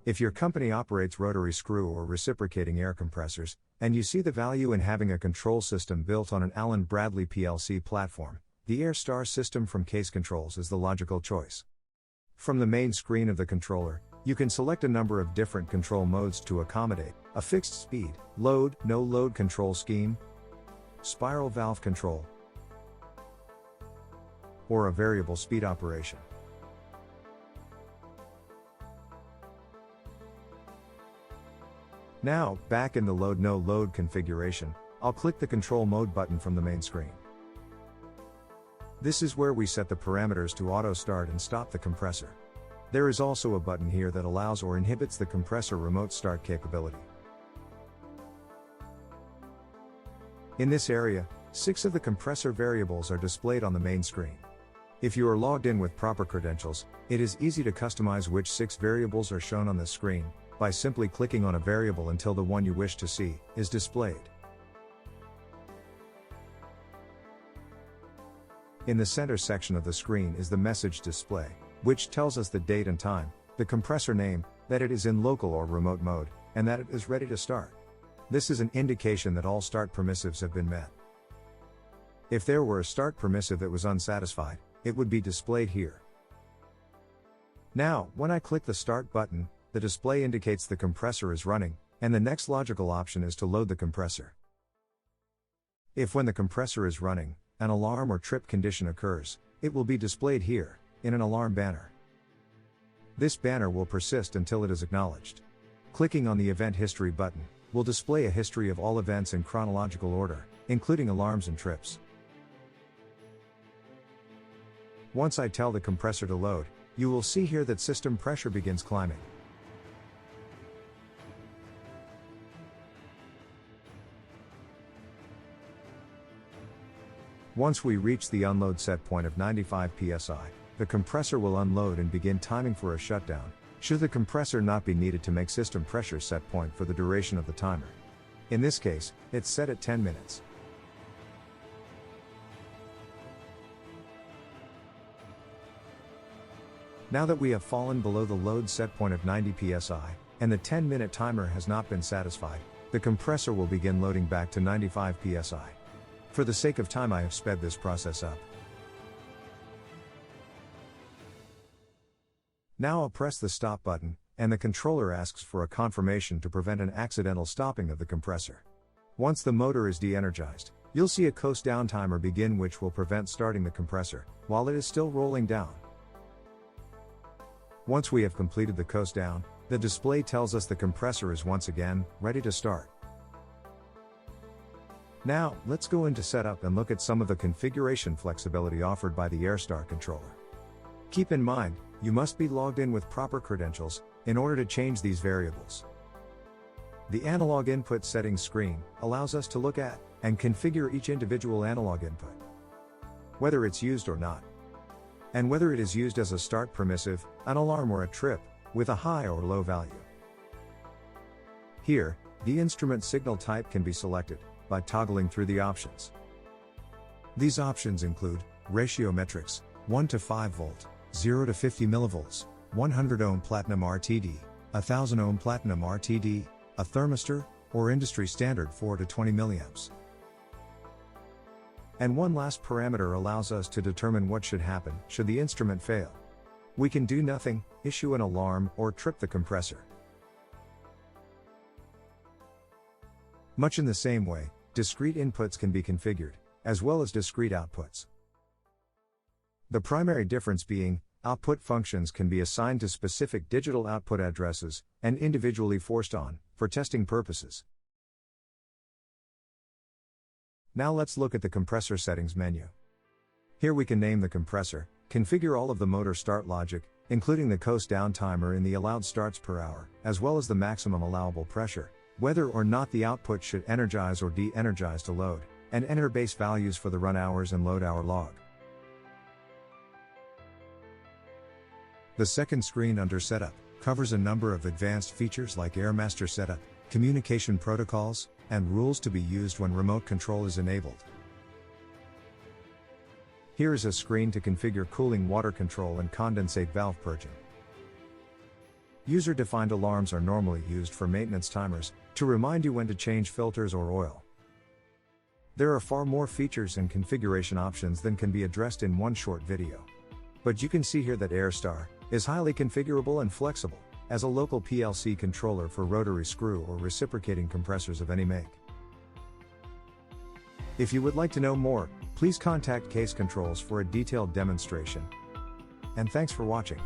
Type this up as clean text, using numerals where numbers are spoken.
If your company operates rotary screw or reciprocating air compressors, and you see the value in having a control system built on an Allen Bradley PLC platform, the AirStar system from Case Controls is the logical choice. From the main screen of the controller, you can select a number of different control modes to accommodate a fixed speed, load, no load control scheme, spiral valve control, or a variable speed operation. Now, back in the load no load configuration, I'll click the control mode button from the main screen. This is where we set the parameters to auto start and stop the compressor. There is also a button here that allows or inhibits the compressor remote start capability. In this area, 6 of the compressor variables are displayed on the main screen. If you are logged in with proper credentials, it is easy to customize which 6 variables are shown on the screen, by simply clicking on a variable until the one you wish to see is displayed. In the center section of the screen is the message display, which tells us the date and time, the compressor name, that it is in local or remote mode, and that it is ready to start. This is an indication that all start permissives have been met. If there were a start permissive that was unsatisfied, it would be displayed here. Now, when I click the start button, the display indicates the compressor is running, and the next logical option is to load the compressor. If when the compressor is running, an alarm or trip condition occurs, it will be displayed here, in an alarm banner. This banner will persist until it is acknowledged. Clicking on the Event History button will display a history of all events in chronological order, including alarms and trips. Once I tell the compressor to load, you will see here that system pressure begins climbing. Once we reach the unload set point of 95 psi, the compressor will unload and begin timing for a shutdown, should the compressor not be needed to make system pressure set point for the duration of the timer. In this case, it's set at 10 minutes. Now that we have fallen below the load set point of 90 psi, and the 10-minute timer has not been satisfied, the compressor will begin loading back to 95 psi. For the sake of time, I have sped this process up. Now I'll press the stop button, and the controller asks for a confirmation to prevent an accidental stopping of the compressor. Once the motor is de-energized, you'll see a coast down timer begin, which will prevent starting the compressor, while it is still rolling down. Once we have completed the coast down, the display tells us the compressor is once again ready to start. Now, let's go into setup and look at some of the configuration flexibility offered by the AirStar controller. Keep in mind, you must be logged in with proper credentials in order to change these variables. The Analog Input Settings screen allows us to look at and configure each individual analog input, whether it's used or not, and whether it is used as a start permissive, an alarm, or a trip, with a high or low value. Here, the instrument signal type can be selected by toggling through the options. These options include ratio metrics, 1 to 5 volt, 0 to 50 millivolts, 100 ohm platinum RTD, 1000 ohm platinum RTD, a thermistor, or industry standard 4 to 20 milliamps. And one last parameter allows us to determine what should happen should the instrument fail. We can do nothing, issue an alarm, or trip the compressor. Much in the same way, discrete inputs can be configured, as well as discrete outputs. The primary difference being, output functions can be assigned to specific digital output addresses, and individually forced on, for testing purposes. Now let's look at the Compressor Settings menu. Here we can name the compressor, configure all of the motor start logic, including the coast down timer in the allowed starts per hour, as well as the maximum allowable pressure, whether or not the output should energize or de-energize to load, and enter base values for the run hours and load hour log. The second screen under Setup covers a number of advanced features like AirMaster setup, communication protocols, and rules to be used when remote control is enabled. Here is a screen to configure cooling water control and condensate valve purging. User-defined alarms are normally used for maintenance timers, to remind you when to change filters or oil. There are far more features and configuration options than can be addressed in one short video. But you can see here that AirStar is highly configurable and flexible, as a local PLC controller for rotary screw or reciprocating compressors of any make. If you would like to know more, please contact Case Controls for a detailed demonstration. And thanks for watching.